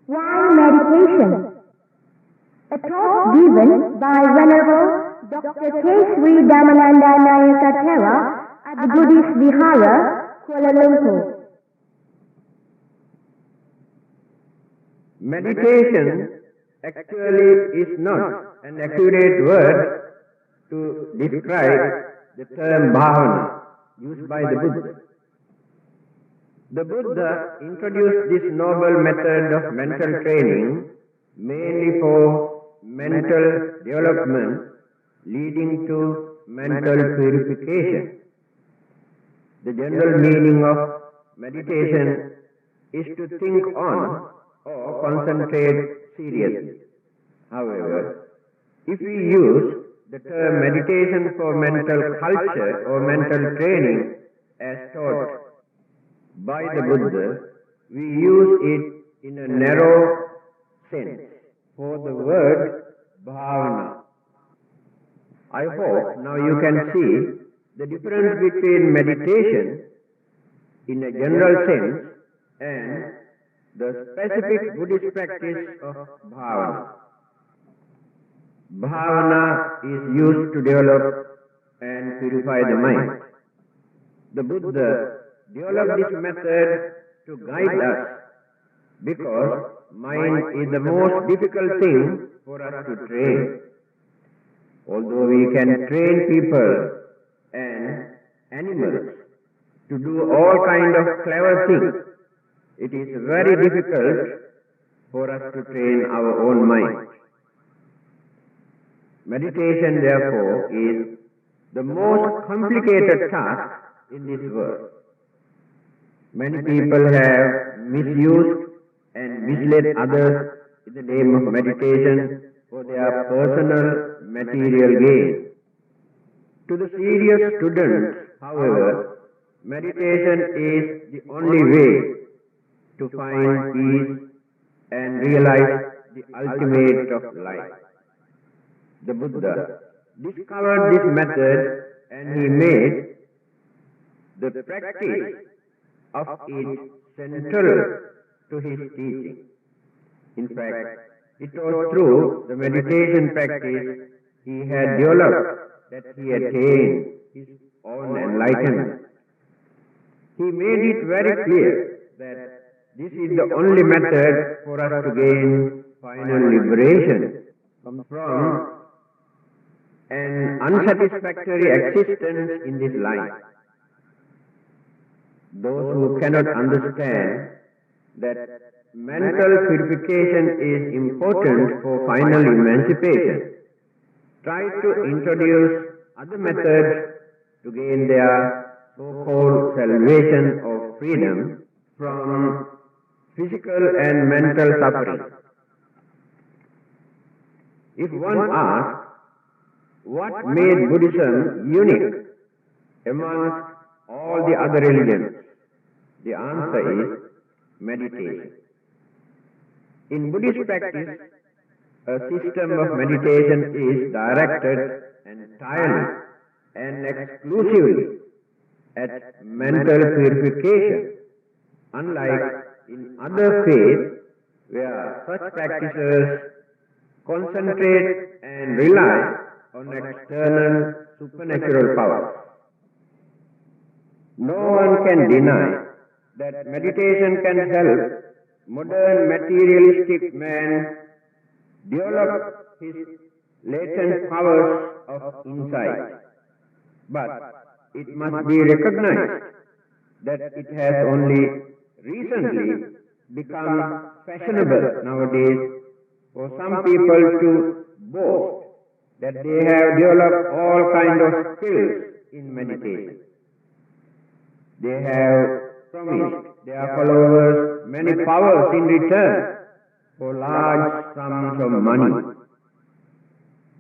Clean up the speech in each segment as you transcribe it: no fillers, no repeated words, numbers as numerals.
Why meditation? A talk given by Venerable Dr. K. Sri Damananda Nayaka Thera at the Buddhist Vihara, Kuala Lumpur. Meditation actually is not an accurate word to describe the term bhavana used by the Buddha. The Buddha introduced this noble method of mental training mainly for mental development leading to mental purification. The general meaning of meditation is to think on or concentrate seriously. However, if we use the term meditation for mental culture or mental training as taught by the Buddha, we use it in a narrow sense for the word bhavana. I hope now you can see the difference between meditation in a general sense and the specific Buddhist practice of bhavana. Bhavana is used to develop and purify the mind. The Buddha developed this method to guide us because mind is the most difficult thing for us to train. Although we can train people and animals to do all kinds of clever things, it is very difficult for us to train our own mind. Meditation, therefore, is the most complicated task in this world. Many people have misused and misled others in the name of meditation for their personal material gain. To the serious students, however, meditation is the only way to find peace and realize the ultimate of life. The Buddha discovered this method and he made the practice of it central to his teaching. In fact, it was through the meditation practice he had developed that he attained his own enlightenment. He made it very clear that this is the only method for us to gain final liberation from an unsatisfactory existence in this life. Those who cannot understand that mental purification is important for final emancipation try to introduce other methods to gain their so-called salvation or freedom from physical and mental suffering. If one asks, what made Buddhism unique amongst all the other religions? The answer is meditation. In Buddhist practice, a system of meditation is directed entirely and exclusively at mental purification, unlike in other faiths where such practices concentrate and rely on external supernatural powers. No one can deny that meditation can help modern materialistic man develop his latent powers of insight. But it must be recognized that it has only recently become fashionable nowadays for some people to boast that they have developed all kinds of skills in meditation. They have promised their followers many powers in return for large sums of money.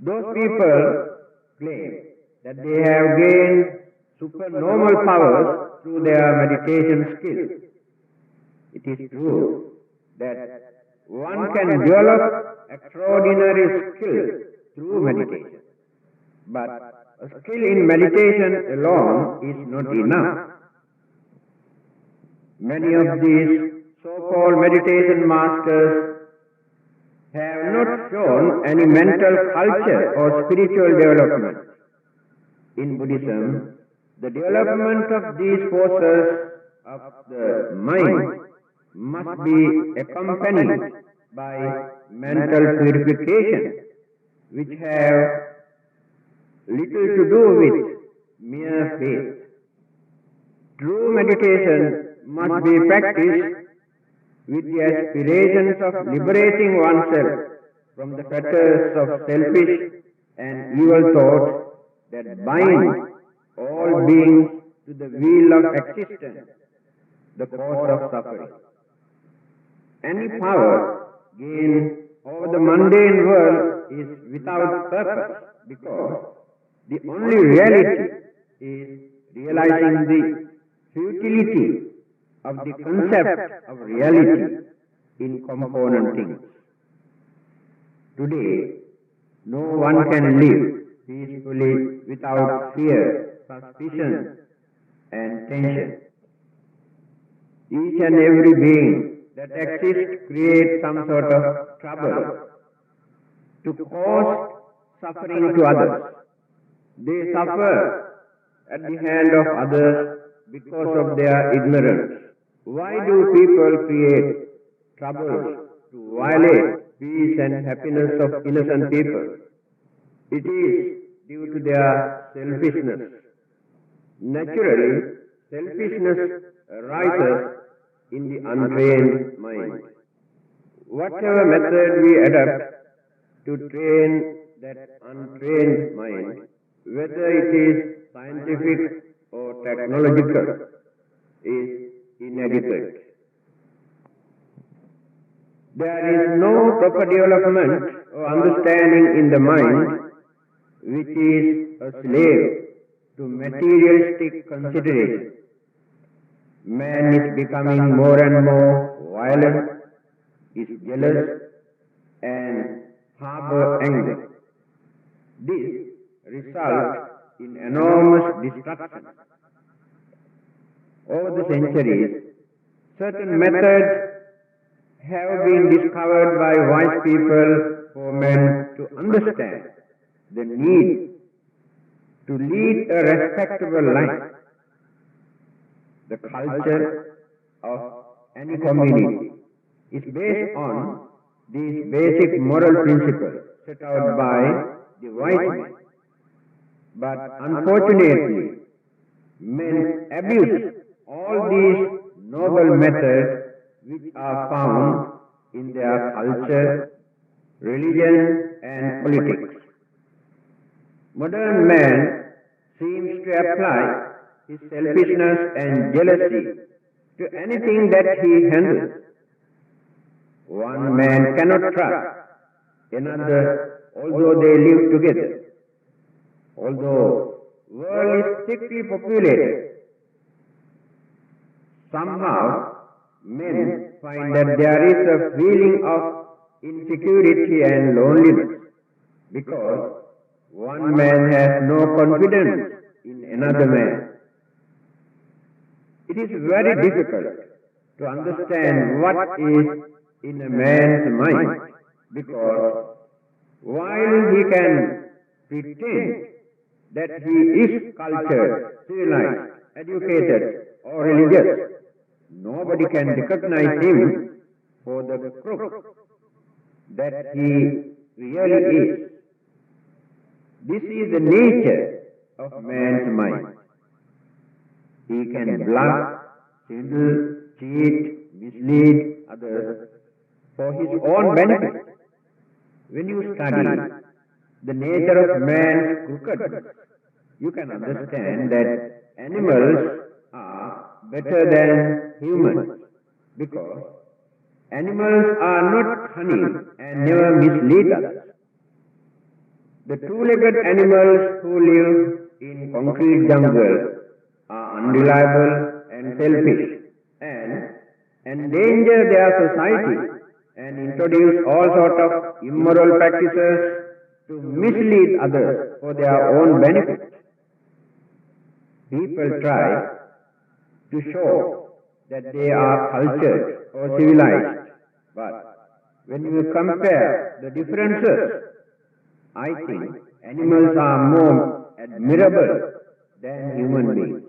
Those people claim that they have gained supernormal powers through their meditation skills. It is true that one can develop extraordinary skills through meditation, but a skill in meditation alone is not enough. Many of these so-called meditation masters have not shown any mental culture or spiritual development. In Buddhism, the development of these forces of the mind must be accompanied by mental purification, which have little to do with mere faith. True meditation must be practiced with the aspirations of liberating oneself from the fetters of selfish and evil thoughts that bind all beings to the wheel of existence, the cause of suffering. Any power gained over the mundane world is without purpose, because the only reality is realizing the futility of the concept of reality in component things. Today, no one can live peacefully without fear, suspicion, and tension. Each and every being that exists creates some sort of trouble to cause suffering to others. They suffer at the hand of others because of their ignorance. Why do people create troubles to violate peace and happiness of innocent people? It is due to their selfishness. Naturally, selfishness arises in the untrained mind. Whatever method we adopt to train that untrained mind, whether it is scientific or technological, is inadequate. There is no proper development or understanding in the mind which is a slave to materialistic consideration. Man is becoming more and more violent, is jealous, and harbor anger. This results in enormous destruction. Over the centuries, certain methods have been discovered by wise people for men to understand the need to lead a respectable life. The culture of any community is based on these basic moral principles set out by the wise men. But unfortunately, men abuse all these noble methods which are found in their culture, religion, and politics. Modern man seems to apply his selfishness and jealousy to anything that he handles. One man cannot trust another although they live together. Although the world is thickly populated, somehow men find that there is a feeling of insecurity and loneliness because one man has no confidence in another man. It is very difficult to understand what is in a man's mind, because while he can pretend that he is cultured, civilized, educated, or religious, nobody can recognize him for the crook that he really is. This is the nature of man's mind. He can bluff, swindle, cheat, mislead others for his own benefit. When you study the nature of man's crookedness, you can understand that animals are better than humans, because animals are not cunning and never mislead others. The two-legged animals who live in concrete jungles are unreliable and selfish and endanger their society and introduce all sorts of immoral practices to mislead others for their own benefit. People try to show that they are cultured or civilized, but when you compare the differences, I think animals are more admirable than human beings.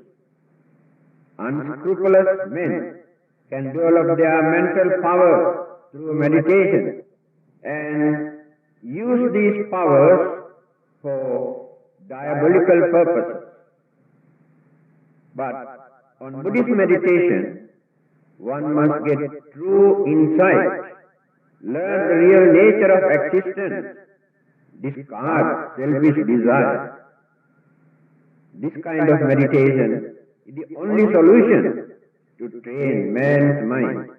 Unscrupulous men can develop their mental power through meditation and use these powers for diabolical purposes. But on Buddhist meditation, one must get true insight, learn the real nature of existence, discard selfish desire. This kind of meditation is the only solution to train man's mind,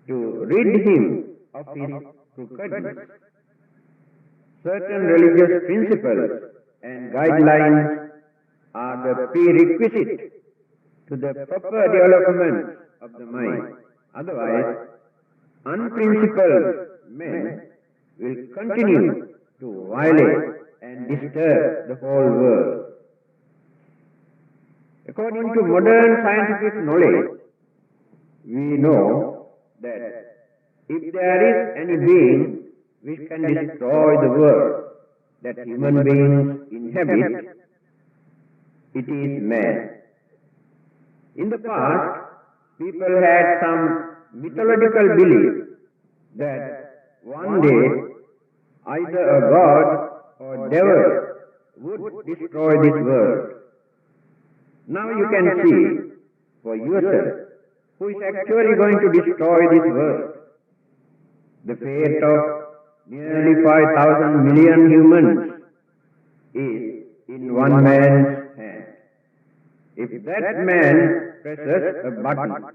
to rid him of his crookedness. Certain religious principles and guidelines are the prerequisite to the proper development of the mind. Otherwise, unprincipled men will continue to violate and disturb the whole world. According to modern scientific knowledge, we know that if there is any being which can destroy the world that human beings inhabit, it is man. In the past, people had some mythological belief that one day either a god or devil would destroy this world. Now you can see for yourself who is actually going to destroy this world. The fate of nearly 5,000 million humans is in one man's hand. If that man presses a button,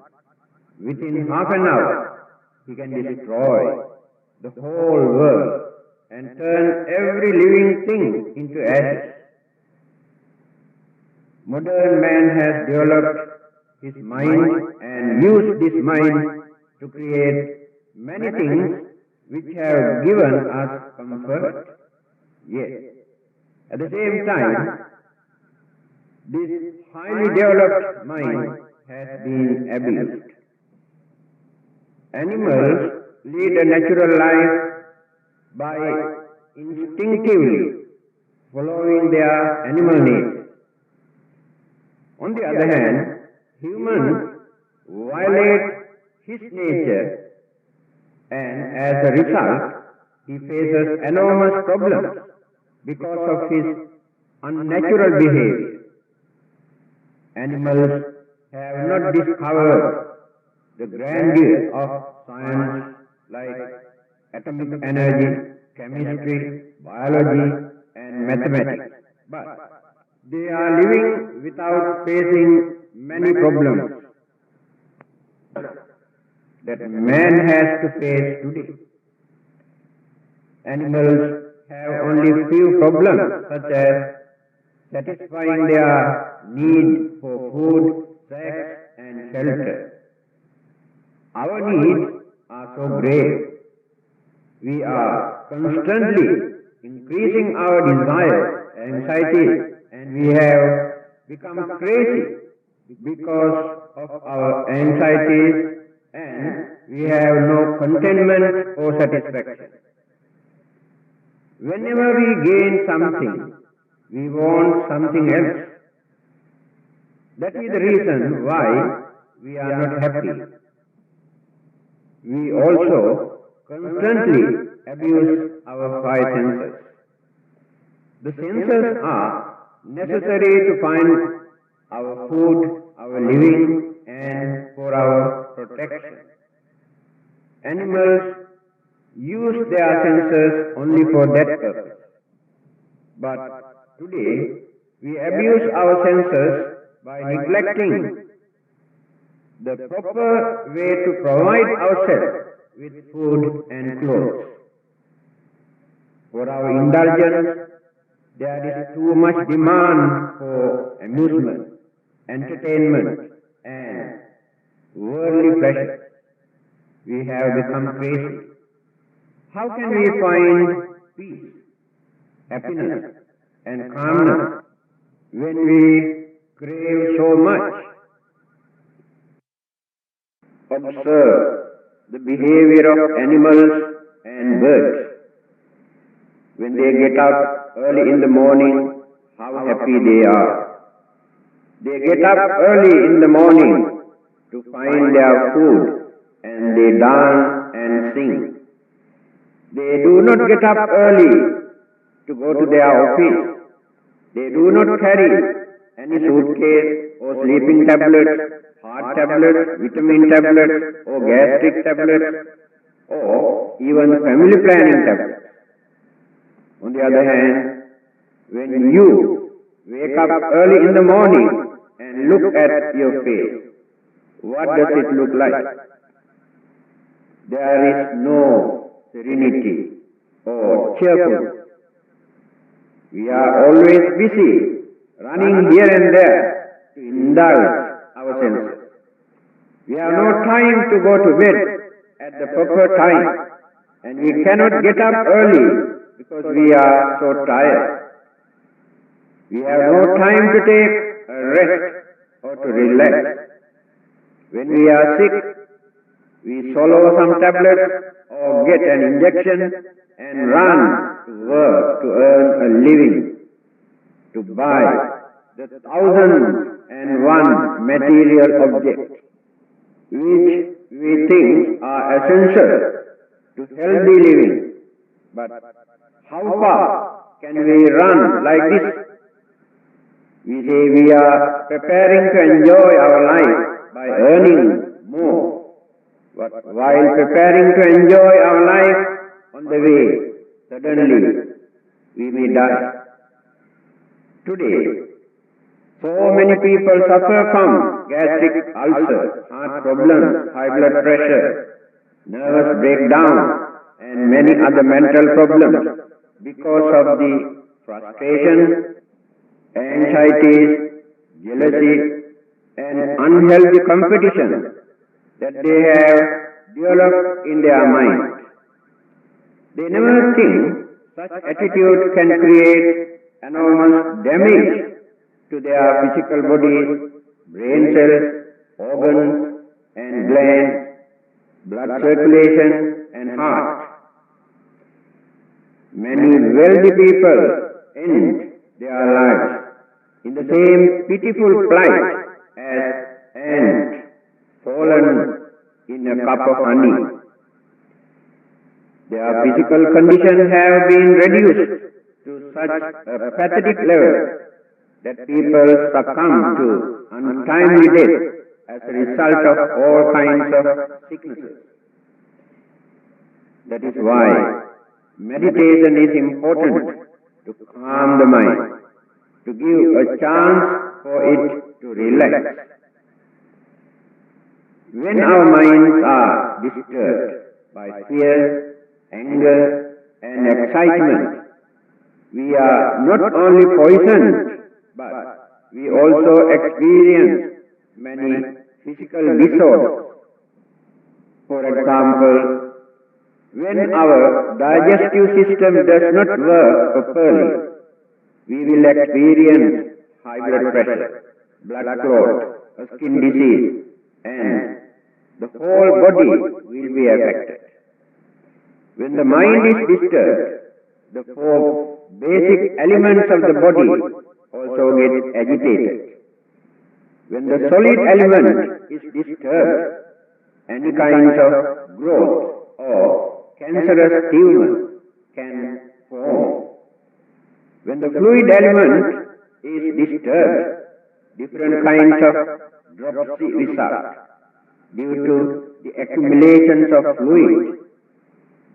within half an hour he can destroy the whole world and turn every living thing into ashes. Modern man has developed his mind and used this mind to create many things which have given us comfort. Yes, at the same time, this highly developed mind has been abused. Animals lead a natural life by instinctively following their animal nature. On the other hand, humans violate his nature, and as a result, he faces enormous problems because of his unnatural behavior. Animals have not discovered the grandeur of science like atomic energy, chemistry, biology, and mathematics, but they are living without facing many problems that man has to face today. Animals have only few problems such as satisfying their need for food, sex, and shelter. Our needs are so grave. We are constantly increasing our desires, anxieties, and we have become crazy because of our anxieties, and we have no contentment or satisfaction. Whenever we gain something, we want something else. That is the reason why we are not happy. We also constantly abuse our five senses. The senses are necessary to find our food, our living, and for our protection. Animals use their senses only for that purpose. But today, we abuse our senses by neglecting the proper way to provide ourselves with food and clothes. For our indulgence, there is too much demand for amusement, entertainment, and worldly pleasure. We have become crazy. How can we find peace, happiness, and calmness when we crave so much? Observe the behavior of animals and birds. When they get up early in the morning, how happy they are. They get up early in the morning to find their food, and they dance and sing. They do not get up early to go to their office. They do not carry any suitcase or sleeping tablets, heart tablets, vitamin tablets, or gastric tablets, or even family planning tablets. On the other hand, when you wake up early in the morning and look at your face, what does it look like? There is no serenity or cheerfulness. We are always busy, running here and there to indulge our senses. We have no time to go to bed at the proper time, and we cannot get up early because we are so tired. We have no time to take a rest or to relax. When we are sick, we swallow some tablets or get an injection and run to work to earn a living, to buy the 1,001 material objects which we think are essential to healthy living. But how far can we run like this? We say we are preparing to enjoy our life by earning more. But while preparing to enjoy our life on the way, suddenly we may die. Today, so many people suffer from gastric ulcers, heart problems, high blood pressure, nervous breakdown, and many other mental problems because of the frustration, anxieties, jealousy, and unhealthy competition that they have developed in their mind. They never think such attitude can create enormous damage to their physical bodies, brain cells, organs, and glands, blood circulation, and heart. Many wealthy people end their lives in the same pitiful plight as ants fallen in a cup of honey. Their physical conditions have been reduced to such a pathetic level that people succumb to untimely death as a result of all kinds of sicknesses. That is why meditation is important to calm the mind, to give a chance for it to relax. When our minds are disturbed by fear, anger, and excitement, we are not only poisoned, but we also experience many physical disorders. For example, when our digestive system does not work properly, we will experience high blood pressure, blood clot, a skin disease, and the whole body will be affected. When the mind is disturbed, the four basic elements of the body also get agitated. When the solid element is disturbed, any kinds of growth or cancerous tumor can form. When the fluid element is disturbed, different kinds of dropsy result due to the accumulations of fluid.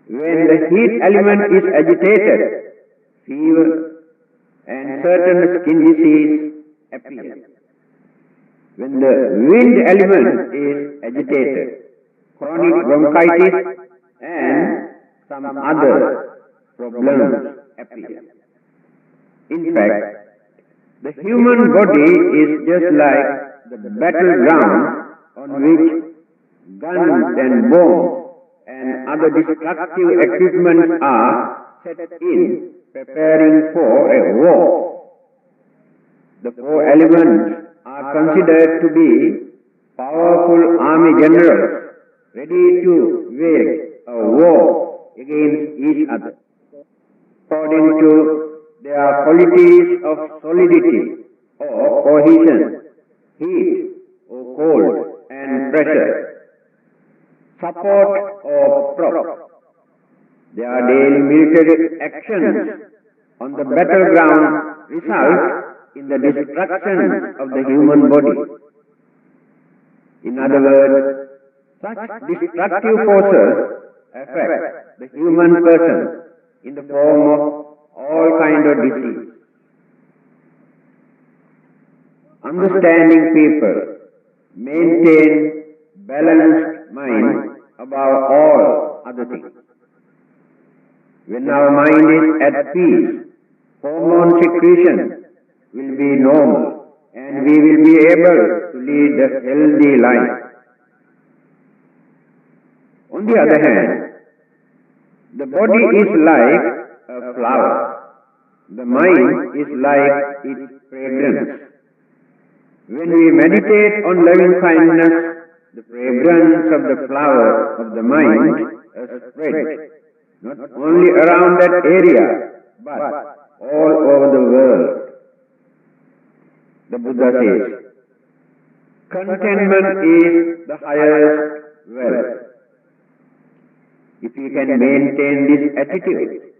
When the heat element is agitated, fever and certain skin disease appear. When the wind element is agitated, chronic bronchitis and some other problems appear. In fact, the human body is just like the battleground on which guns and bombs and other destructive equipments are set in, preparing for a war. The four elements are considered to be powerful army generals ready to wage a war against each other, according to their qualities of solidity or cohesion, heat or cold and pressure, support or prop. Their daily military actions on the battleground result in the destruction of the human body. In other words, such destructive forces affect the human person in the form of all kinds of disease. Understanding people maintain balanced mind above all other things. When our mind is at peace, hormone secretion will be normal and we will be able to lead a healthy life. On the other hand, the body is like a flower. The mind is like its fragrance. When we meditate on loving kindness, the fragrance of the flower of the mind is spread not only around that area, but all over the world. The Buddha says, contentment is the highest wealth. If we can maintain this attitude,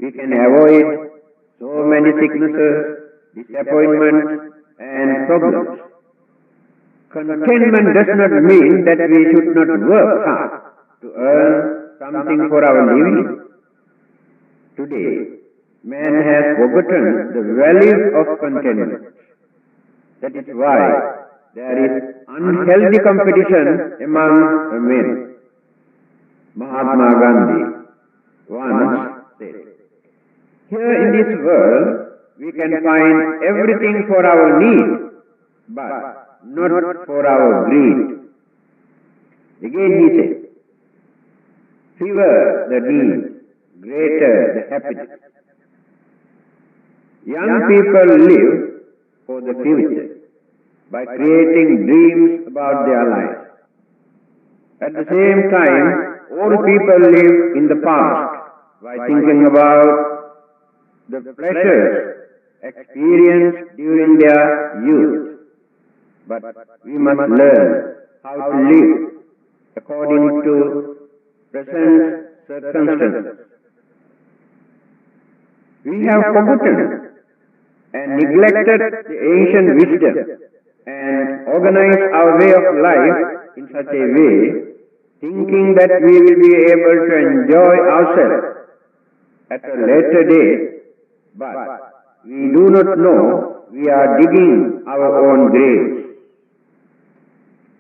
we can avoid so many sicknesses, disappointments, and problems. Contentment does not mean that we should not work hard to earn something for our living. Today, man has forgotten the value of contentment. That is why there is unhealthy competition among men. Mahatma Gandhi once said, here in this world we can find everything for our need, but not for our greed. Again he said, fewer the need, greater the happiness. Young people live for the future by creating dreams about their lives. At the same time, old people live in the past by thinking about the pleasures experienced during their youth. But we must learn how to live according to present circumstances. We have forgotten and neglected the ancient wisdom and organized our way of life in such a way, thinking that we will be able to enjoy ourselves at a later date, but we do not know we are digging our own graves.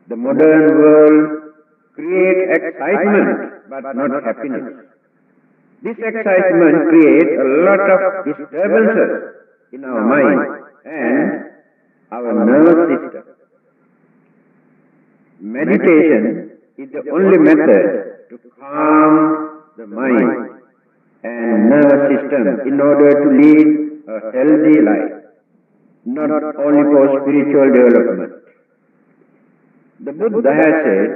The modern world creates excitement but not happiness. This excitement creates a lot of disturbances in our mind and our nervous system. Meditation is the only method to calm the mind and nervous system in order to lead a healthy life, not only for spiritual development. The Buddha has said,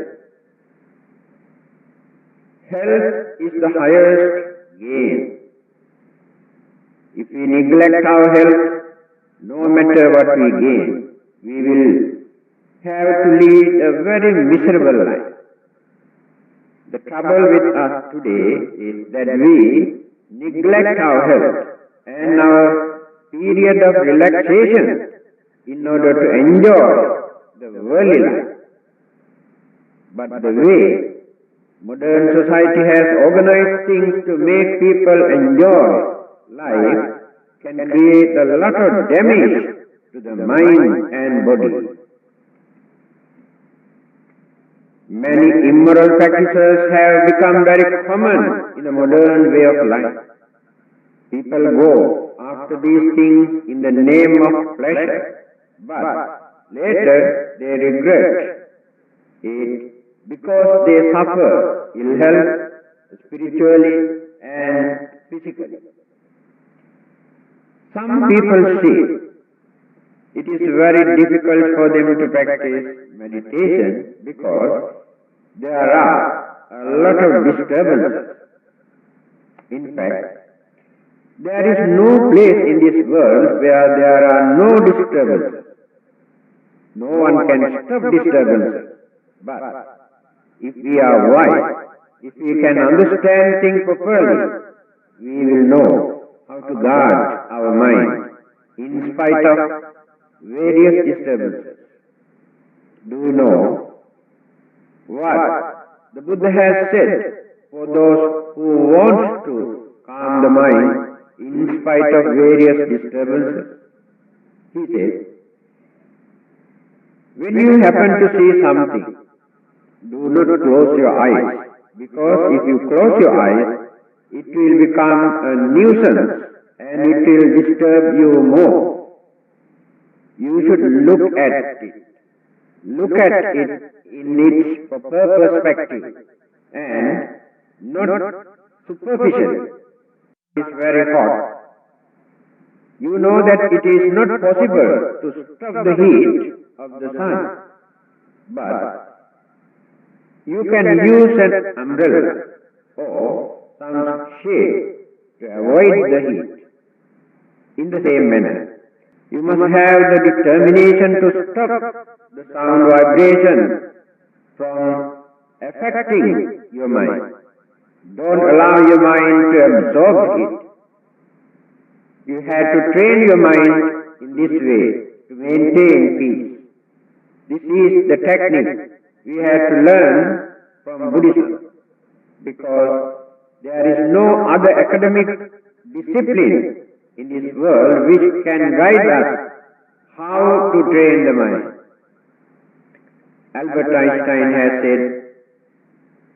health is the highest gain. If we neglect our health, no matter what we gain, we will have to lead a very miserable life. The trouble with us today is that we neglect our health and our period of relaxation in order to enjoy the worldly life. But the way modern society has organized things to make people enjoy life can create a lot of damage to the mind and body. Many immoral practices have become very common in the modern way of life. People go after these things in the name of pleasure, but later they regret it because they suffer ill health spiritually and physically. Some people say it is very difficult for them to practice meditation because there are a lot of disturbances. In fact, there is no place in this world where there are no disturbances. No one can stop disturbances. But if we are wise, if we can understand things properly, we will know how to guard our mind in spite of various disturbances. Do you know what the Buddha has said for those who want to calm the mind in spite of various disturbances? He says, when you happen to see something, do not close your eyes, because if you close your eyes, it will become a nuisance and it will disturb you more. You should look at it. Look at it in its proper perspective and not superficially. It's very hot. You know that it is not possible to stop the heat of the sun, but you can use an umbrella or some shade to avoid the heat. In the same manner, you must have the determination to stop the sound vibration from affecting your mind. Don't allow your mind to absorb it. You have to train your mind in this way to maintain peace. This is the technique we have to learn from Buddhism, because there is no other academic discipline in this world which can guide us how to train the mind. Albert Einstein has said,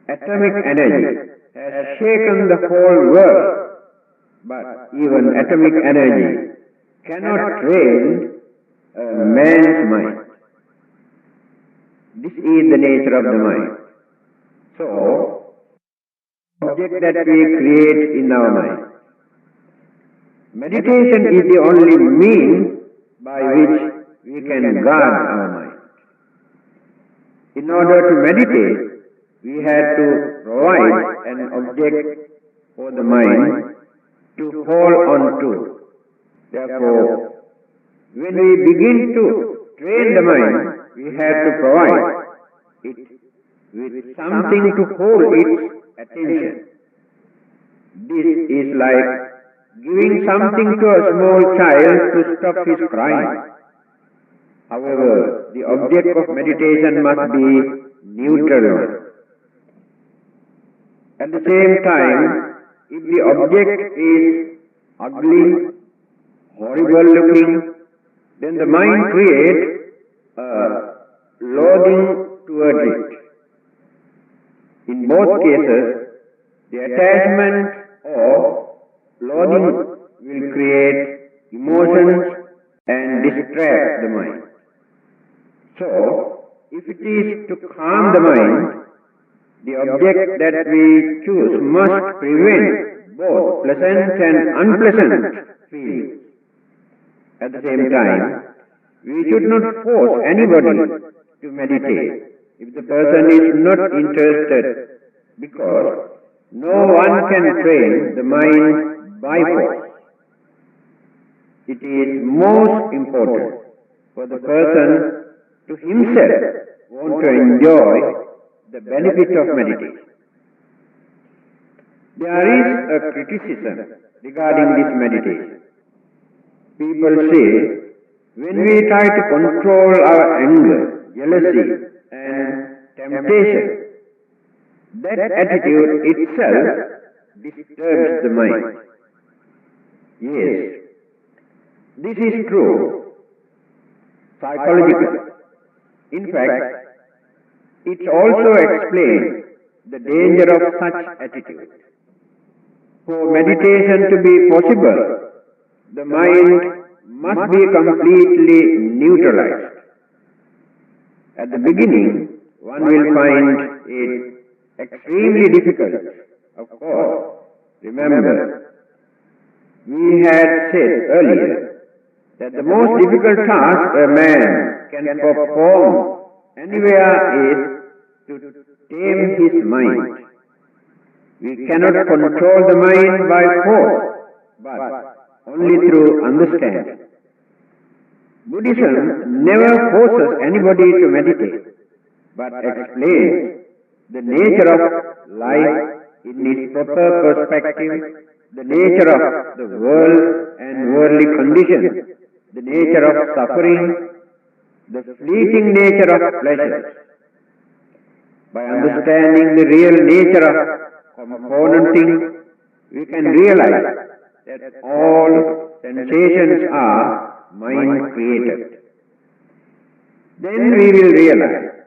atomic energy has shaken the whole world, but even atomic energy cannot train a man's mind. This is the nature of the mind. So, object that we create in our mind. Meditation is the only means by which we can guard our mind. In order to meditate, we have to provide an object for the mind to hold on to. Therefore, when we begin to train the mind, we have to provide it with something to hold its attention. This is like giving something to a small child to stop his crying. However, the object of meditation must be neutral. At the same time, if the object is ugly, horrible looking, then the mind creates a loathing towards it. In both cases, the attachment or loathing will create emotions and distract the mind. So, if it is to calm the mind, the object that we choose must prevent both pleasant and unpleasant feelings. At the same time, we should not force anybody to meditate if the person is not interested, because no one can train the mind by force. It is most important for the person to himself want to enjoy the benefit of meditation. There is a criticism regarding this meditation. People say, when we try to control our anger, jealousy, and temptation, that attitude itself disturbs the mind. Yes, this is true psychologically. In fact, it also explains the danger of such attitude. For meditation to be possible, the mind must be completely neutralized. At the beginning, one will find it extremely difficult. Of course, remember, we had said earlier that the most difficult task a man can perform anywhere is to tame his mind. We cannot control the mind by force, but only through understanding. Buddhism never forces anybody to meditate, but explains the nature of life in its proper perspective, the nature of the world and worldly conditions, the nature of suffering, the fleeting nature of pleasure. By understanding the real nature of componenting, we can realize that all sensations are mind created. Then we will realize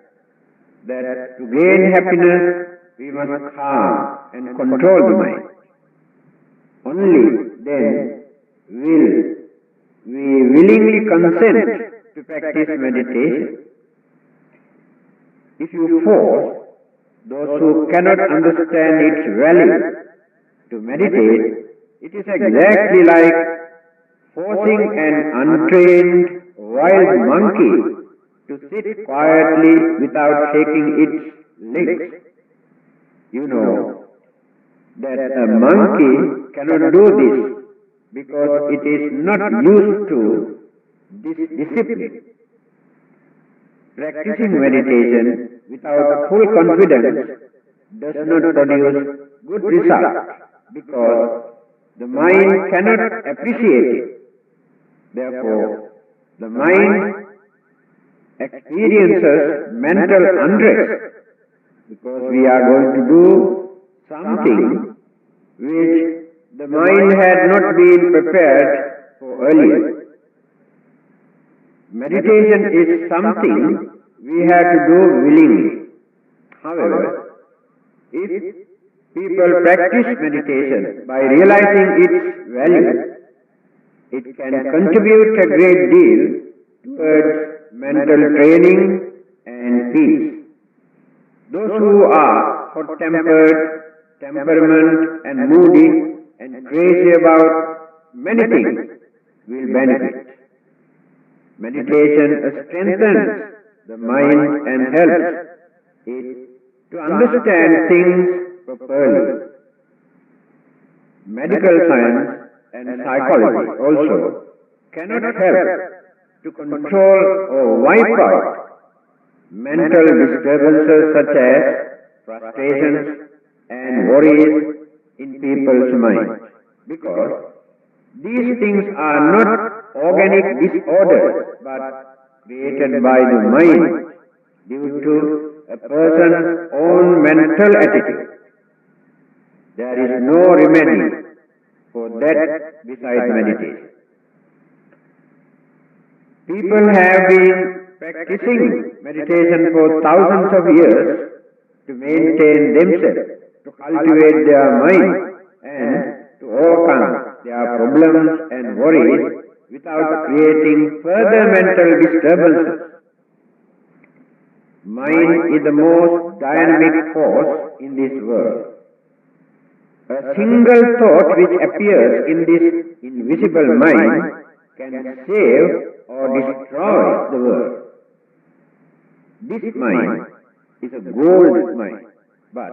that to gain happiness, we must calm and control the mind. Only then will we willingly consent to practice meditation. If you force those who cannot understand its value to meditate, it is exactly like forcing an untrained wild monkey to sit quietly without shaking its legs. You know that a monkey cannot do this because it is not used to this discipline. Practicing meditation without full confidence does not produce good results because the mind cannot appreciate it. Therefore, the mind experiences mental unrest because we are going to do something which the mind had not been prepared for earlier. Meditation is something we have to do willingly. However, if people practice meditation by realizing its value, it can contribute a great deal towards mental training and peace. Those who are hot-tempered, temperament and moody and crazy about many things will benefit. Meditation strengthens the mind and helps it to understand things properly. Medical science and psychology also cannot help to control or wipe out mental disturbances such as frustrations and worries in people's minds, because these things are not organic disorders but created by the mind due to a person's own mental attitude. There is no remedy for that besides meditation. People have been practicing meditation for thousands of years to maintain themselves, to cultivate their mind and to overcome their problems and worries without creating further mental disturbances. Mind is the most dynamic force in this world. A single thought which appears in this invisible mind can save or destroy the world. This mind is a gold mine, but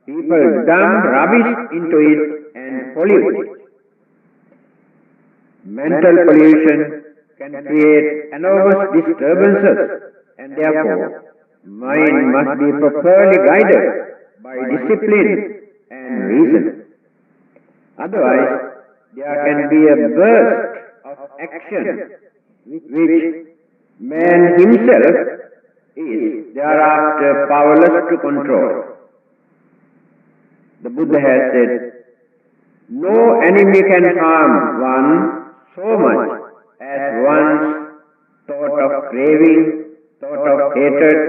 people dump rubbish into it and pollute it. Mental pollution can create enormous disturbances, and therefore mind must be properly guided by discipline and reason. Otherwise, there can be a burst of action which man himself is thereafter powerless to control. The Buddha has said, no enemy can harm one so much as one's thought of craving, thought of hatred,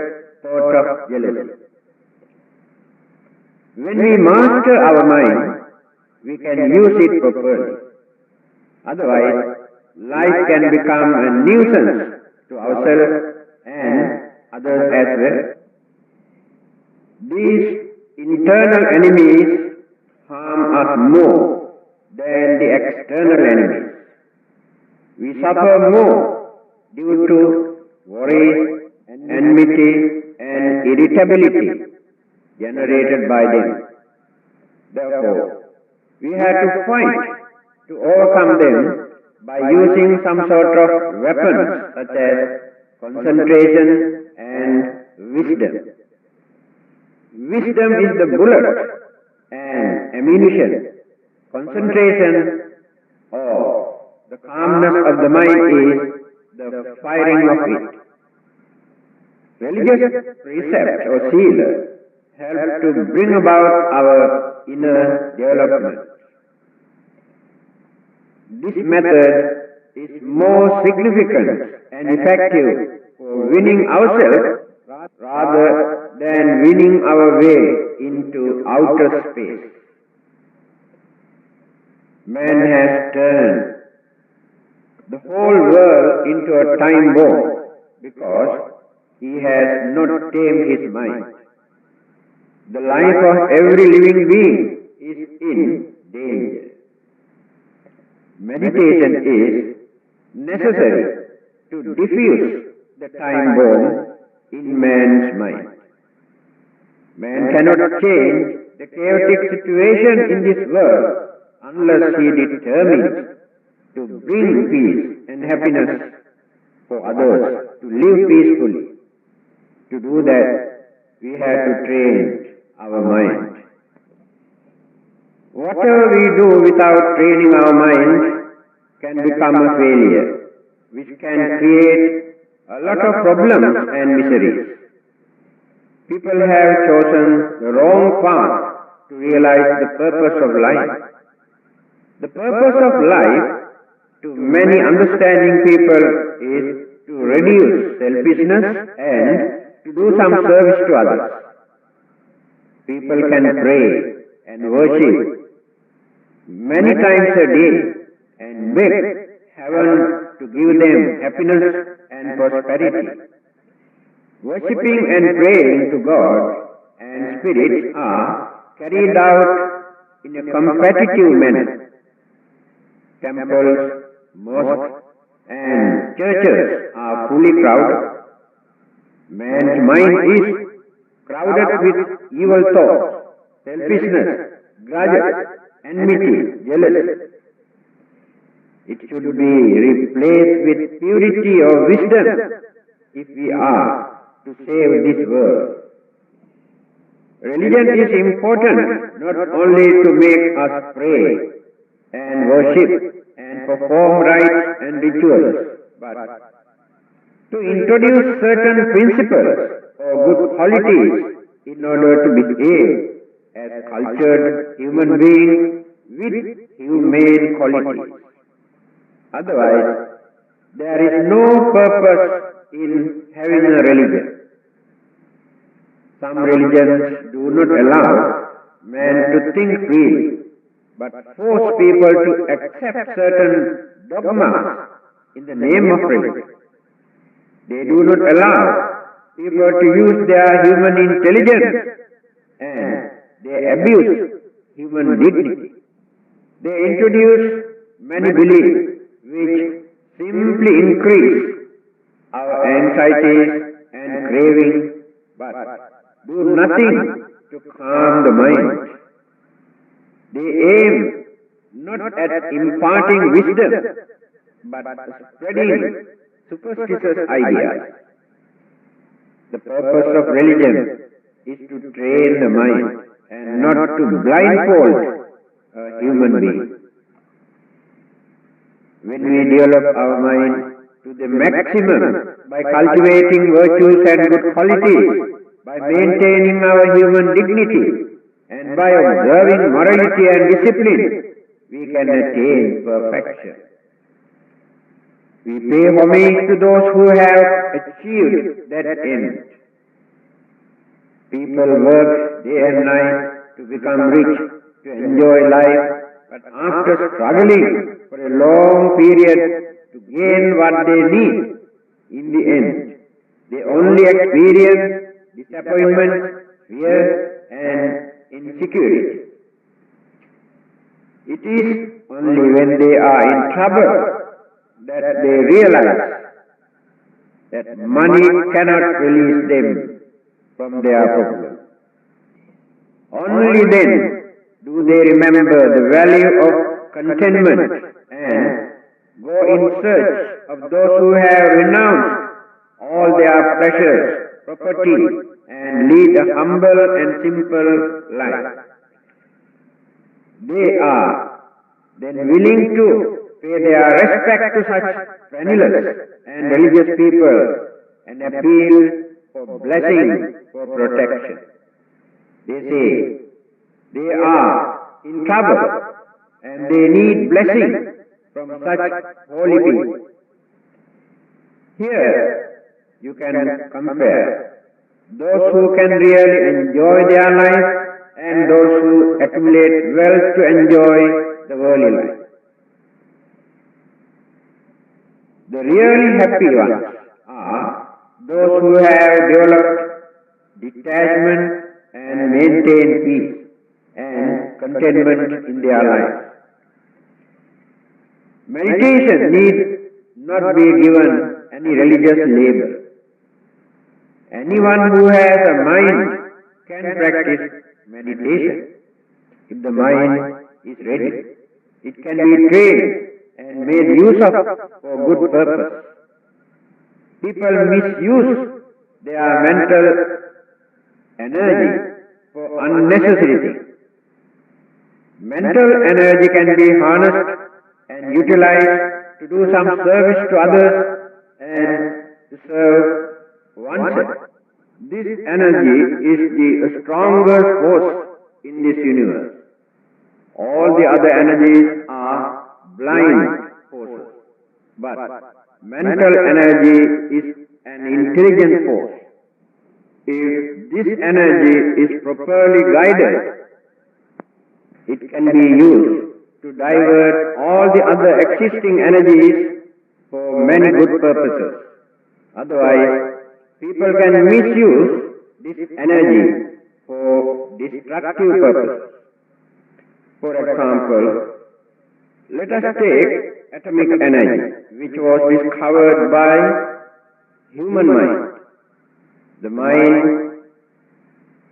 thought of jealousy. When we master our mind, we can use it properly. Otherwise, life can become a nuisance to ourselves and others as well. These internal enemies harm us more than the external enemies. We suffer more due to worries, enmity and irritability generated by them. Therefore, we had to fight to overcome them by using some sort of weapons such as concentration and wisdom. Wisdom is the bullet and ammunition. Concentration or the calmness of the mind is the firing of it. Religious precept or sila help to bring about our inner development. This method is more significant and effective for winning ourselves rather than winning our way into outer space. Man has turned the whole world into a time bomb because he has not tamed his mind. The life of every living being is in danger. Meditation is necessary to diffuse the time bomb in man's mind. Man cannot change the chaotic situation in this world unless he determines to bring peace and happiness for others to live peacefully. To do that, we have to train our mind. Whatever we do without training our mind can become a failure, which can create a lot of problems and miseries. People have chosen the wrong path to realize the purpose of life. The purpose of life, to many understanding people, is to reduce selfishness and to do some service to others. People can pray and worship many times a day and beg heaven to give them happiness and prosperity. Worshipping and praying to God and spirits are carried out in a competitive manner. Temples, mosques, and churches are fully crowded. Man's mind is crowded with evil thoughts, selfishness, grudges, enmity, jealousy. It should be replaced with purity or wisdom if we are to save this world. Religion is important not only to make us pray and worship and perform rites and rituals, but to introduce certain principles or good qualities in order to behave as cultured human beings with humane qualities. Otherwise, there is no purpose in having a religion. Some religions do not allow man to think freely, but force people to accept certain dogmas in the name of religion. They do not allow people to use their human intelligence, and they abuse human dignity. They introduce many beliefs which simply increase our anxieties and cravings, but do nothing to calm the mind. They aim not at imparting wisdom, but spreading superstitious ideas. The purpose of religion is to train the mind and not to blindfold a human being. When we develop our mind to the maximum by cultivating virtues and good qualities, by maintaining our human dignity, and by observing morality and discipline, we can attain perfection. We pay homage to those who have achieved that end. People work day and night to become rich, to enjoy life, but after struggling for a long period to gain what they need, in the end, they only experience disappointment, fear, and insecurity. It is only when they are in trouble that they realize that money cannot release them from their problem. Only then do they remember the value of contentment and go in search of those who have renounced all their pleasures, property, and lead a humble and simple life. They are then willing to pay their respect to such penniless and religious people and appeal for blessing, for protection. They say they are in trouble and they need blessing from such holy people. Here you can compare those who can really enjoy their life and those who accumulate wealth to enjoy the worldly life. The really happy ones are those who have developed detachment and maintained peace and contentment in their life. Meditation need not be given any religious label. Anyone who has a mind can practice meditation. If the mind is ready, it can be trained and made use of for good purpose. People misuse their mental energy for unnecessary things. Mental energy can be harnessed and utilized to do some service to others and to serve oneself. This energy is the strongest force in this universe. All the other energies are blind forces, but mental energy is an intelligent force. If this energy is properly guided, it can be used to divert all the other existing energies for many good purposes. Otherwise, people can misuse this energy for destructive purposes. For example, let us take atomic energy, which was discovered by human mind. The mind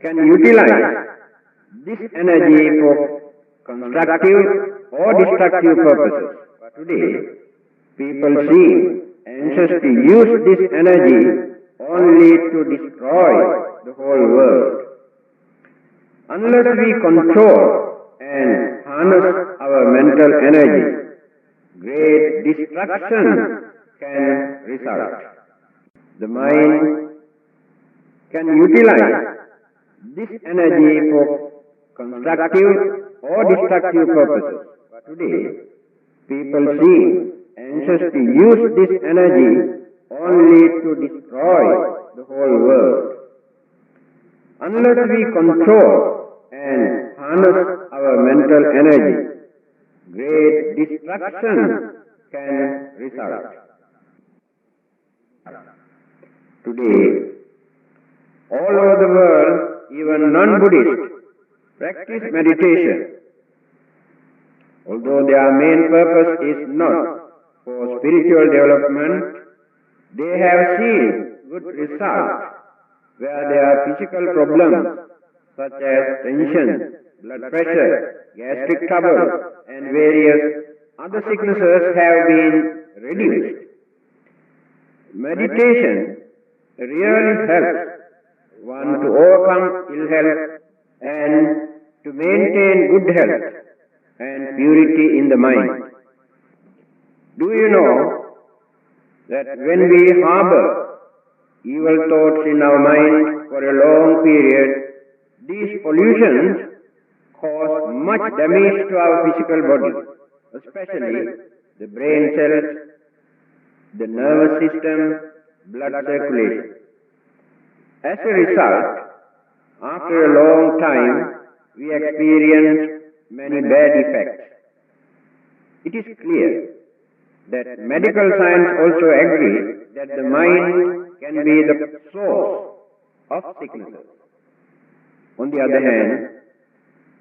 can utilize this energy for constructive or destructive purposes. But today, people seem anxious to use this energy only to destroy the whole world. Unless we control and harness our mental energy, great destruction can result. The mind can utilize this energy for constructive or destructive purposes. But today, people seem anxious to use this energy only to destroy the whole world. Unless we control and harness our mental energy, great destruction can result. Today, all over the world, even non-Buddhists practice meditation. Although their main purpose is not for spiritual development, they have seen good results where their physical problems such as tension, blood pressure, gastric trouble, and various other sicknesses have been reduced. Meditation really helps one to overcome ill health and to maintain good health and purity in the mind. Do you know that when we harbor evil thoughts in our mind for a long period, these pollutions cause much damage to our physical body, especially the brain cells, the nervous system, blood circulation. As a result, after a long time, we experience many bad effects. It is clear that medical science also agrees that the mind can be the source of sicknesses. On the other hand,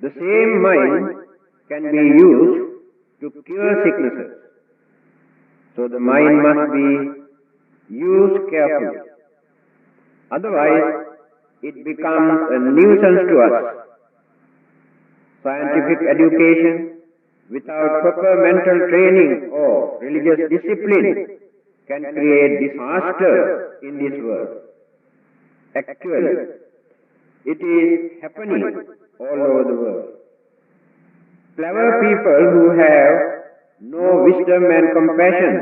the same mind can be used to cure sicknesses. So the mind must be used carefully. Otherwise, it becomes a nuisance to us. scientific education, without proper mental training or religious discipline, can create disaster in this world. Actually, it is happening all over the world. Clever people who have no wisdom and compassion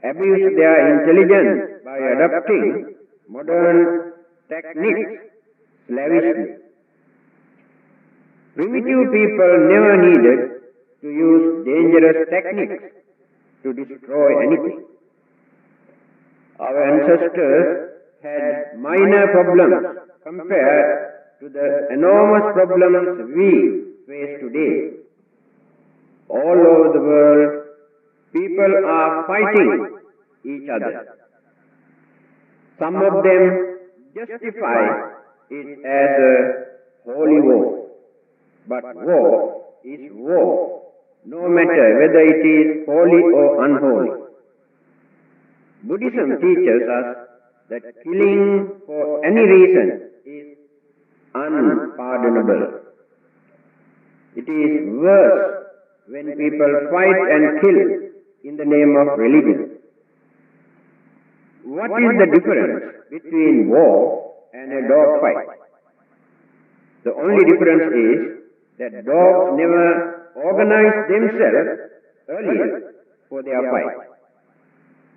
abuse their intelligence by adopting modern techniques slavishly. Primitive people never needed to use dangerous techniques to destroy anything. Our ancestors had minor problems compared to the enormous problems we face today. All over the world, people are fighting each other. Some of them justify it as a holy war. But war is war, no matter whether it is holy or unholy. Buddhism teaches us that killing for any reason is unpardonable. It is worse when people fight and kill in the name of religion. What is the difference between war and a dog fight? The only difference is that dogs never organized themselves earlier for their fight.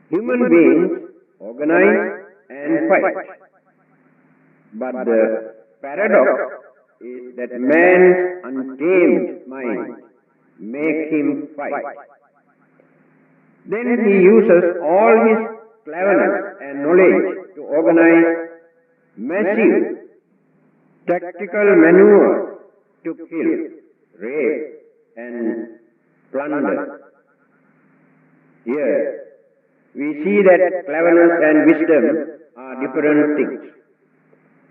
Human beings organize and fight. But the paradox is that man's untamed mind makes him fight. Then he uses all his cleverness and knowledge to organize massive tactical maneuver to kill, rape, and plunder. Here, we see that cleverness and wisdom are different things.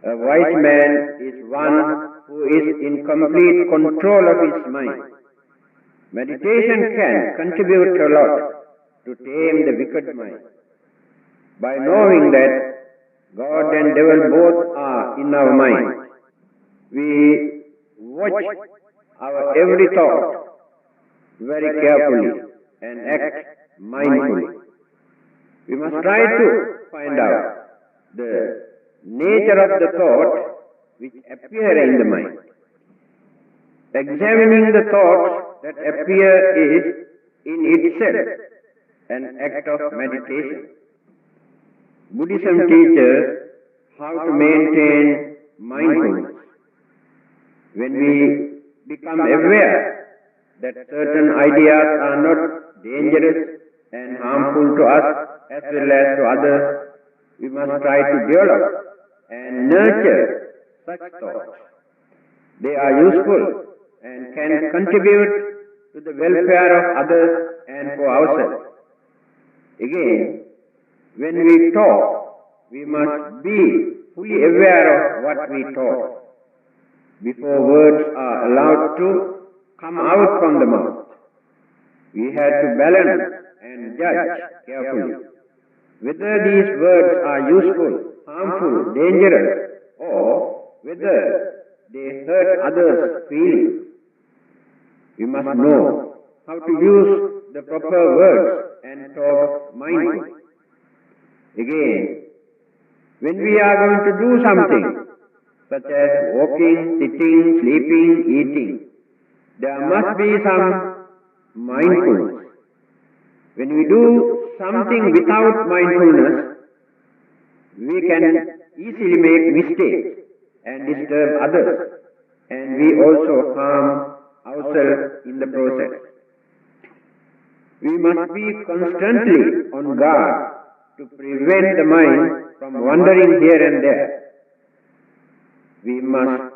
A wise man is one who is in complete control of his mind. Meditation can contribute a lot to tame the wicked mind. By knowing that God and devil both are in our mind, we watch our every thought very carefully and act mindfully. We must try to find out the nature of the thought which appear in the mind. Examining the thoughts that appear is in itself an act of meditation. Buddhism teaches how to maintain mindfulness. When we become aware that certain ideas are not dangerous and harmful to us as well as to others, we must try to develop and nurture such thoughts. They are useful and can contribute to the welfare of others and for ourselves. Again, when we talk, we must be fully aware of what we talk before words are allowed to come out from the mouth. We have to balance and judge carefully whether these words are useful, harmful, dangerous, or whether they hurt others' feelings. We must know how to use the proper words and talk mindfully. Again, when we are going to do something, such as walking, sitting, sleeping, eating, there must be some mindfulness. When we do something without mindfulness, we can easily make mistakes and disturb others, and we also harm ourselves in the process. We must be constantly on guard to prevent the mind from wandering here and there. We must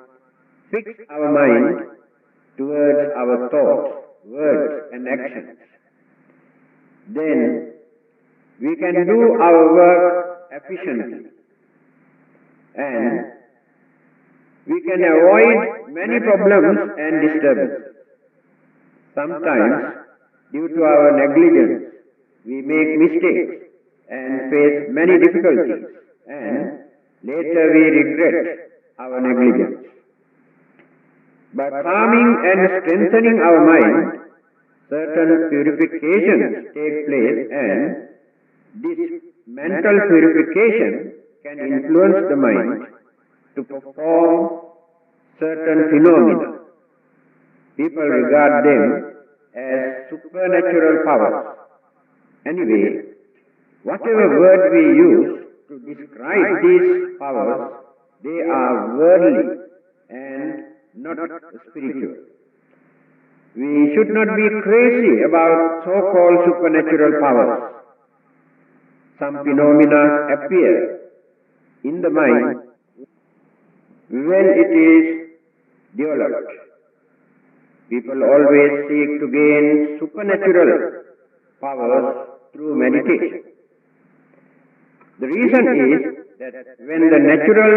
fix our mind towards our thoughts, words, and actions. Then we can do our work efficiently, and we can avoid many problems and disturbances. Sometimes, due to our negligence, we make mistakes and face many difficulties, and later we regret our negligence. By calming and strengthening our mind, certain purifications take place, and this mental purification can influence the mind to perform certain phenomena. People regard them as supernatural powers. Anyway, whatever word we use to describe these powers, they are worldly and not spiritual. We should not be crazy about so-called supernatural powers. Some phenomena appear in the mind when it is developed. People always seek to gain supernatural powers through meditation. The reason is that when the natural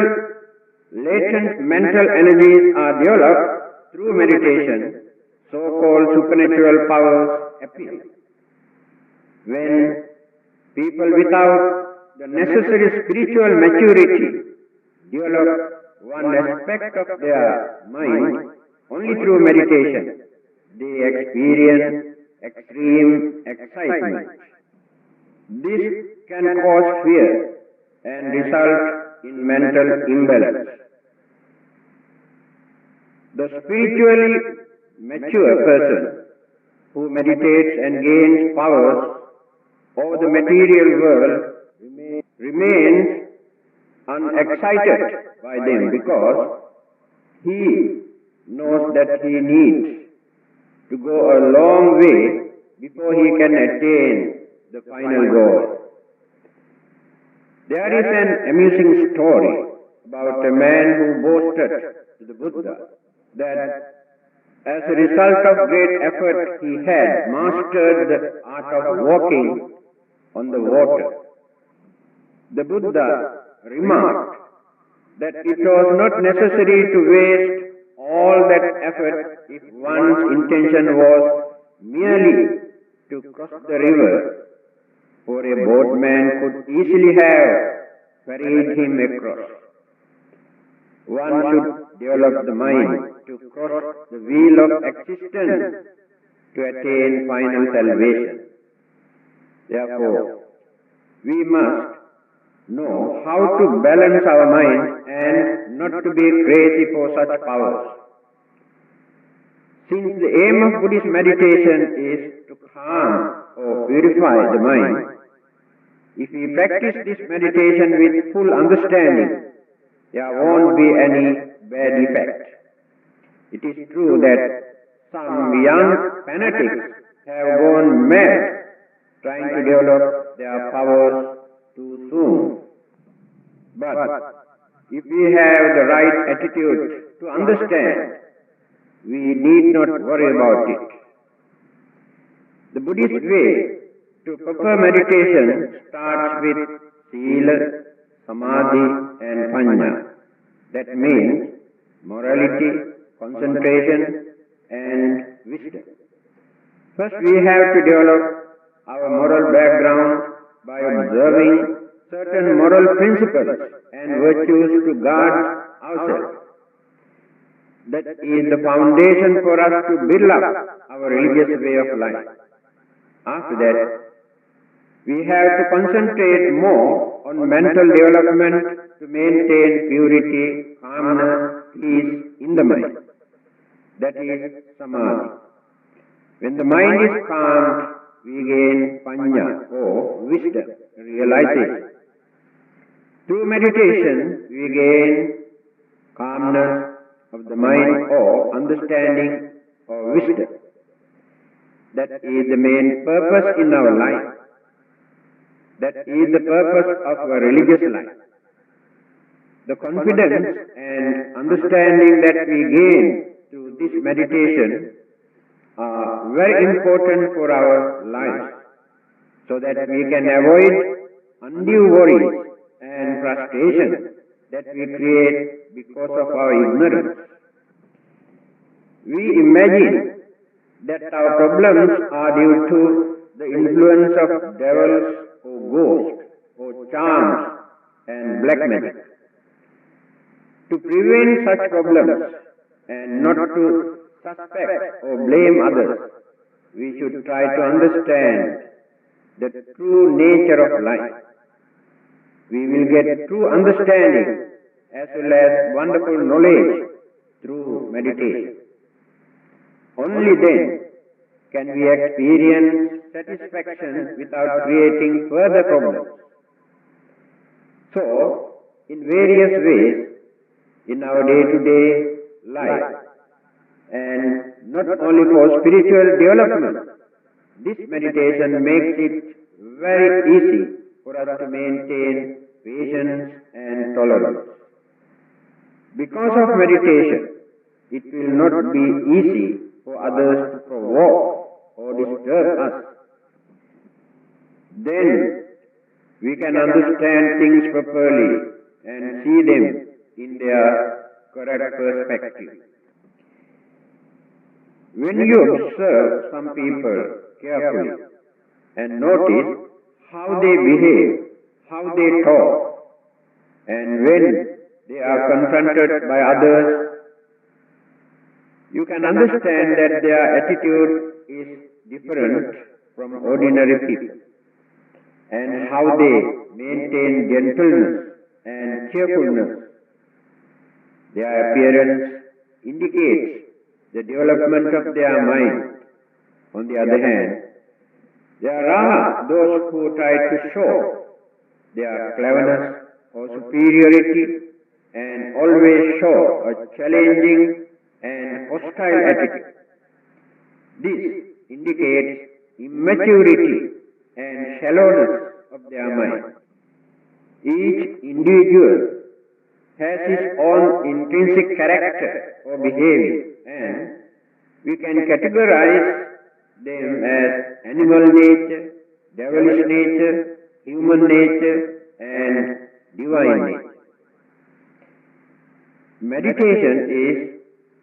latent mental energies are developed through meditation, so-called supernatural powers appear. When people without the necessary spiritual maturity develop one aspect of their mind only through meditation, they experience extreme excitement. This can cause fear and result in mental imbalance. The spiritually mature person who meditates and gains powers over the material world remains unexcited by them because he knows that he needs to go a long way before he can attain the final goal. There is an amusing story about a man who boasted to the Buddha that as a result of great effort he had mastered the art of walking on the water. The Buddha remarked that it was not necessary to waste all that effort if one's intention was merely to cross the river, for a boatman could easily have ferried him across. One should develop the mind to cross the wheel of existence to attain final salvation. Therefore, we must know how to balance our mind and not to be crazy for such powers. Since the aim of Buddhist meditation is to calm or purify the mind, if we practice this meditation with full understanding, there won't be any bad effect. It is true that some young fanatics have gone mad trying to develop their powers too soon. But if we have the right attitude to understand, we need not worry about it. The Buddhist way to proper meditation starts with Sila, Samadhi and Panya. That means morality, concentration and wisdom. First we have to develop our moral background by observing certain moral principles and virtues to guard ourselves. That is the foundation for us to build up our religious way of life. After that, we have to concentrate more on mental development to maintain purity, calmness, peace in the mind. That is Samadhi. When the mind is calmed, we gain Panya or wisdom, realization. Through meditation, we gain calmness of the mind or understanding or wisdom. That is the main purpose in our life. That is the purpose of our religious life. The confidence and understanding that we gain through this meditation are very important for our lives, so that we can avoid undue worries and frustration that we create because of our ignorance. We imagine that our problems are due to the influence of devils or ghosts or charms and black magic. To prevent such problems, and not to suspect or blame others. We should try to understand the true nature of life. We will get true understanding as well as wonderful knowledge through meditation. Only then can we experience satisfaction without creating further problems. So, in various ways, in our day-to-day life, and not only for spiritual development, this meditation makes it very easy for us to maintain patience and tolerance. Because of meditation, it will not be easy for others to provoke or disturb us. Then we can understand things properly and see them in their correct perspective. When you observe some people carefully and notice how they behave, how they talk, and when they are confronted by others, you can understand that their attitude is different from ordinary people, and how they maintain gentleness and cheerfulness. Their appearance indicates the development of their mind. On the other hand, there are those who try to show their cleverness or superiority and always show a challenging and hostile attitude. This indicates immaturity and shallowness of their mind. Each individual has his own intrinsic character or behavior, and we can categorize them as animal nature, devilish nature, human nature, and divine nature. Meditation is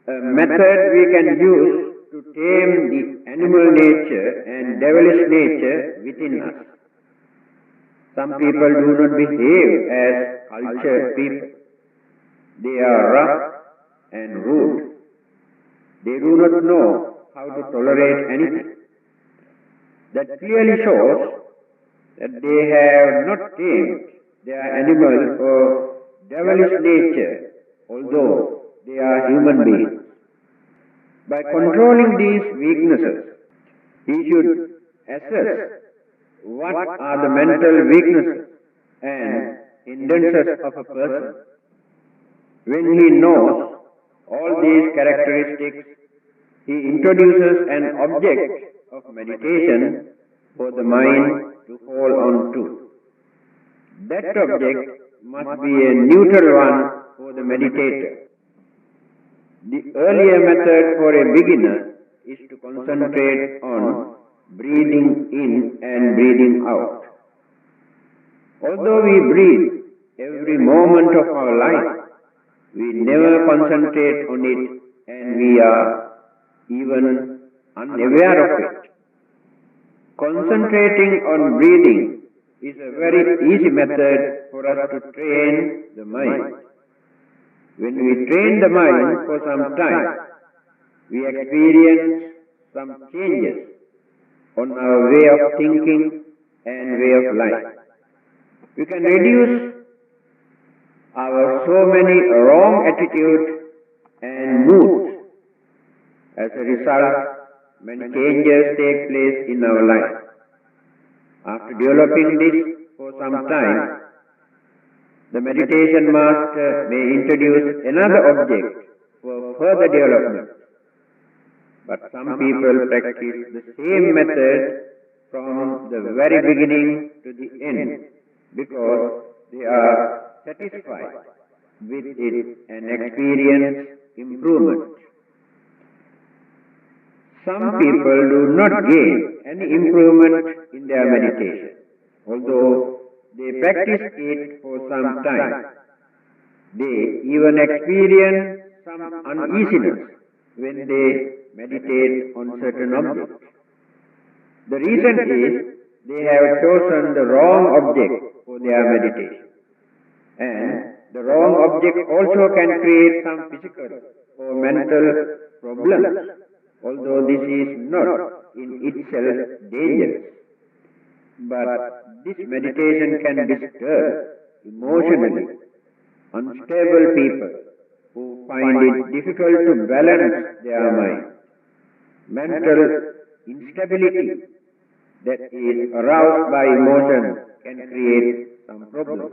a method we can use to tame the animal nature and devilish nature within us. Some people do not behave as cultured people. They are rough and rude. They do not know how to tolerate anything. That clearly shows that they have not tamed their animal or devilish nature, although they are human beings. By controlling these weaknesses, he should assess what are the mental weaknesses and hindrances of a person. When he knows all these characteristics, he introduces an object of meditation for the mind to fall on to. That object must be a neutral one for the meditator. The earlier method for a beginner is to concentrate on breathing in and breathing out. Although we breathe every moment of our life, we never concentrate on it, and we are even unaware of it. Concentrating on breathing is a very easy method for us to train the mind. When we train the mind for some time, we experience some changes on our way of thinking and way of life. We can reduce our so many wrong attitudes and moods. As a result, many changes take place in our life. After developing this for some time, the meditation master may introduce another object for further development. But some people practice the same method from the very beginning to the end because they are satisfied with it and experience improvement. Some people do not gain any improvement in their meditation, although they practice it for some time. They even experience some uneasiness when they meditate on certain objects. The reason is they have chosen the wrong object for their meditation, and the wrong object also can create some physical or mental problems, although this is not in itself dangerous. But this meditation can disturb emotionally unstable people who find it difficult to balance their mind. Mental instability that is aroused by emotion can create some problems.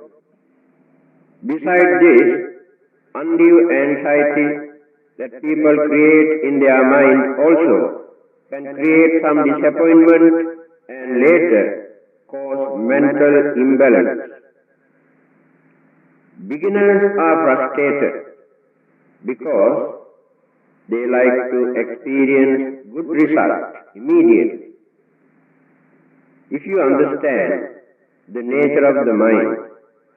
Besides this, undue anxiety that people create in their mind also can create some disappointment and later cause mental imbalance. Beginners are frustrated because they like to experience good results immediately. If you understand the nature of the mind,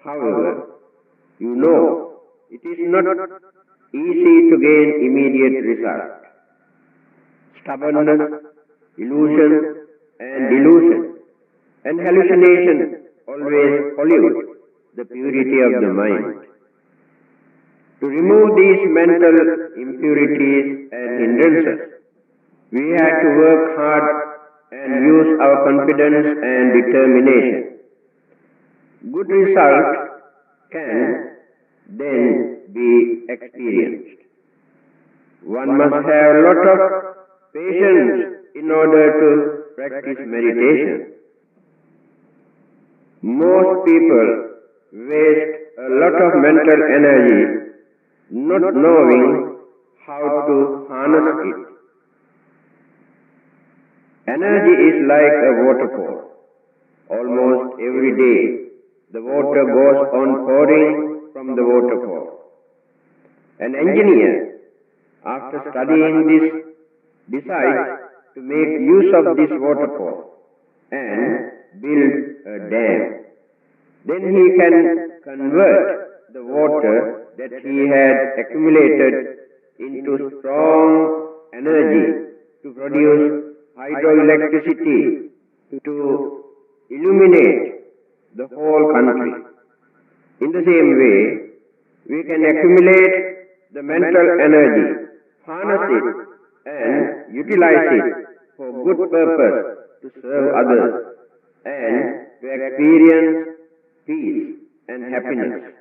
however, you know it is not easy to gain immediate results. Stubbornness, illusion and delusion and hallucination always pollute the purity of the mind. To remove these mental impurities and hindrances, we have to work hard and use our confidence and determination. Good results can then be experienced. One must have a lot of patience in order to practice meditation. Most people waste a lot of mental energy not knowing how to harness it. Energy is like a waterfall. Almost every day, the water goes on pouring from the waterfall. An engineer, after studying this, decides to make use of this waterfall and build a dam. Then he can convert the water that he had accumulated into strong energy to produce hydroelectricity to illuminate the whole country. In the same way, we can accumulate the mental energy, harness it and utilize it for good purpose to serve others and to experience peace and happiness.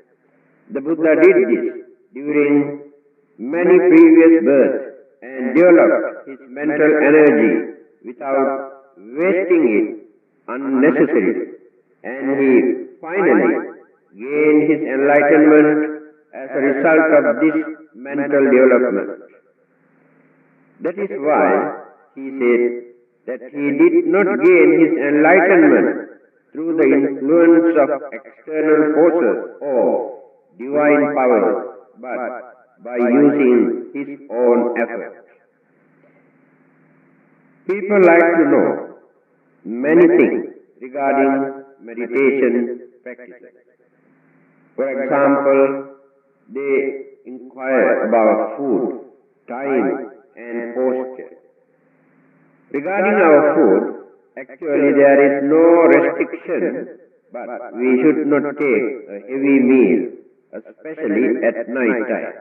The Buddha did this during many previous births and developed his mental energy without wasting it unnecessarily, and he finally gained his enlightenment as a result of this mental development. That is why he said that he did not gain his enlightenment through the influence of external forces or divine powers, but by using his own efforts. People like to know many things regarding meditation practices. For example, they inquire about food, time, and posture. Regarding our food, actually there is no restriction, but we should not take a heavy meal, especially at night time.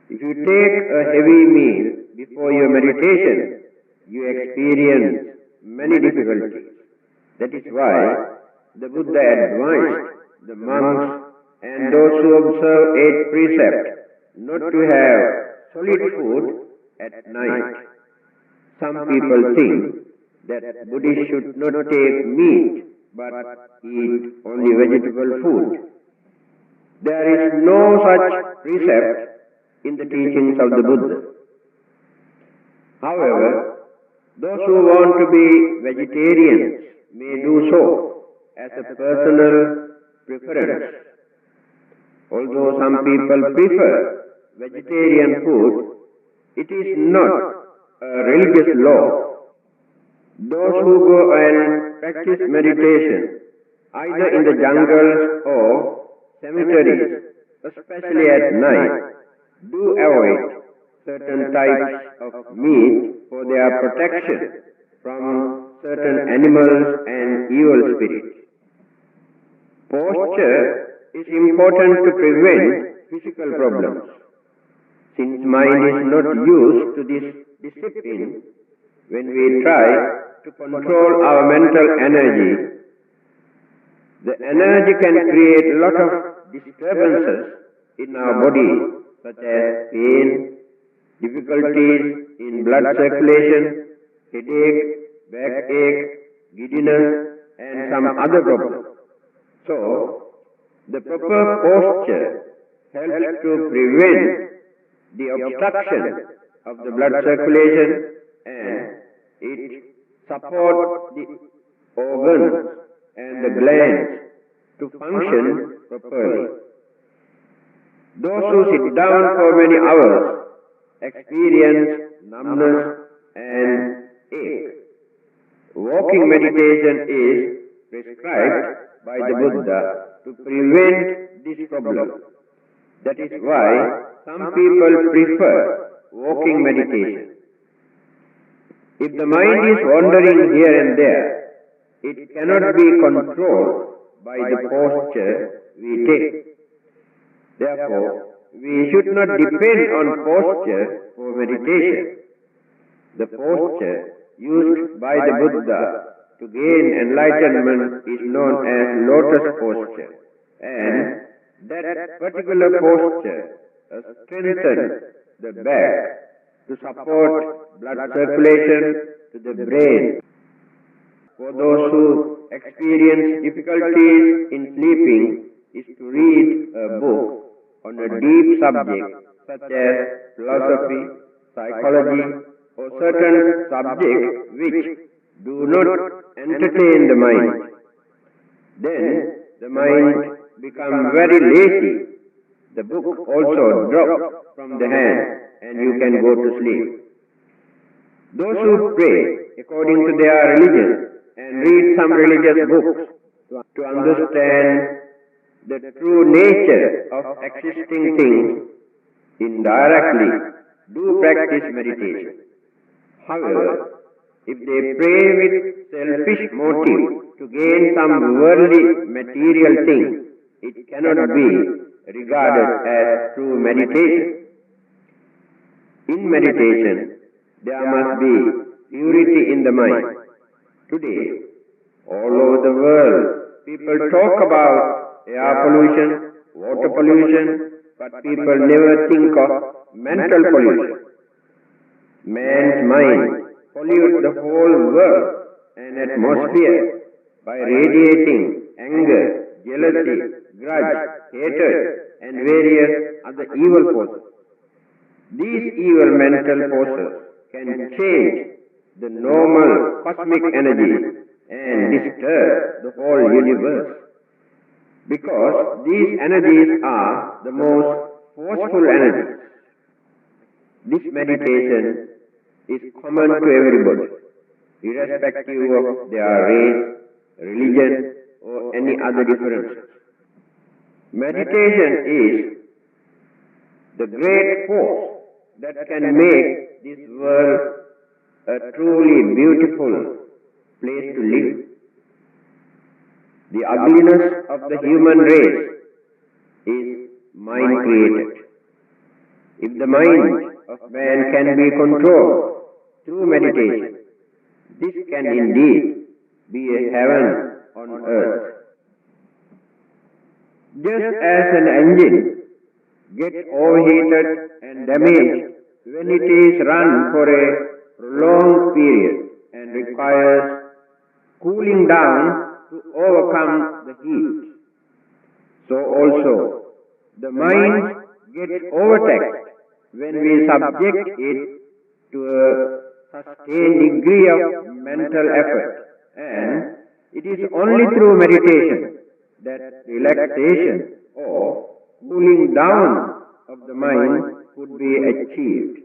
If you take a heavy meal before your meditation, you experience many difficulties. That is why the Buddha advised the monks and those who observe 8 precepts not to have solid food at night. Some people think that Buddhists should not take meat but eat only vegetable food. There is no such precept in the teachings of the Buddha. However, those who want to be vegetarians may do so as a personal preference. Although some people prefer vegetarian food, it is not a religious law. Those who go and practice meditation, either in the jungles or cemeteries, especially at night, do avoid certain types of meat for their protection from certain animals and evil spirits. Posture is important to prevent physical problems. Since mind is not used to this discipline, when we try to control our mental energy, the energy can create a lot of disturbances in our body, such as pain, difficulties in blood circulation, headache, backache, giddiness, and some other problems. So, the proper posture helps to prevent the obstruction of the blood circulation, and it supports the organs and the glands to function properly. Those who sit down for many hours experience numbness and ache. Walking meditation is prescribed by the Buddha to prevent this problem. That is why some people prefer walking meditation. If the mind is wandering here and there, it cannot be controlled by the posture we take. Therefore, we should not depend on posture for meditation. The posture used by the Buddha to gain enlightenment is known as lotus posture, and that particular posture strengthens the back to support blood circulation to the brain. For those who experience difficulties in sleeping, is to read a book on a deep subject such as philosophy, psychology, or certain subjects which do not entertain the mind. Then the mind becomes very lazy. The book also drops from the hand and you can go to sleep. Those who pray according to their religion and read some religious books to understand the true nature of existing things indirectly do practice meditation. However, if they pray with selfish motive to gain some worldly material thing, it cannot be regarded as true meditation. In meditation, there must be purity in the mind. Today, all over the world, people talk about air pollution, water pollution, but people never think of mental pollution. Man's mind pollutes the whole world and atmosphere by radiating anger, jealousy, grudge, hatred, and various other evil forces. These evil mental forces can change the normal cosmic energy and disturb the whole universe. Because these energies are the most forceful energies. This meditation is common to everybody, irrespective of their race, religion, or any other differences. Meditation is the great force that can make this world a truly beautiful place to live. The ugliness of the human race is mind created. If the mind of man can be controlled through meditation, this can indeed be a heaven on earth. Just as an engine gets overheated and damaged when it is run for a prolonged period and requires cooling down to overcome the heat, so also the mind gets overtaxed when we subject it to a sustained degree of mental effort, and it is only through meditation that relaxation or cooling down of the mind could be achieved.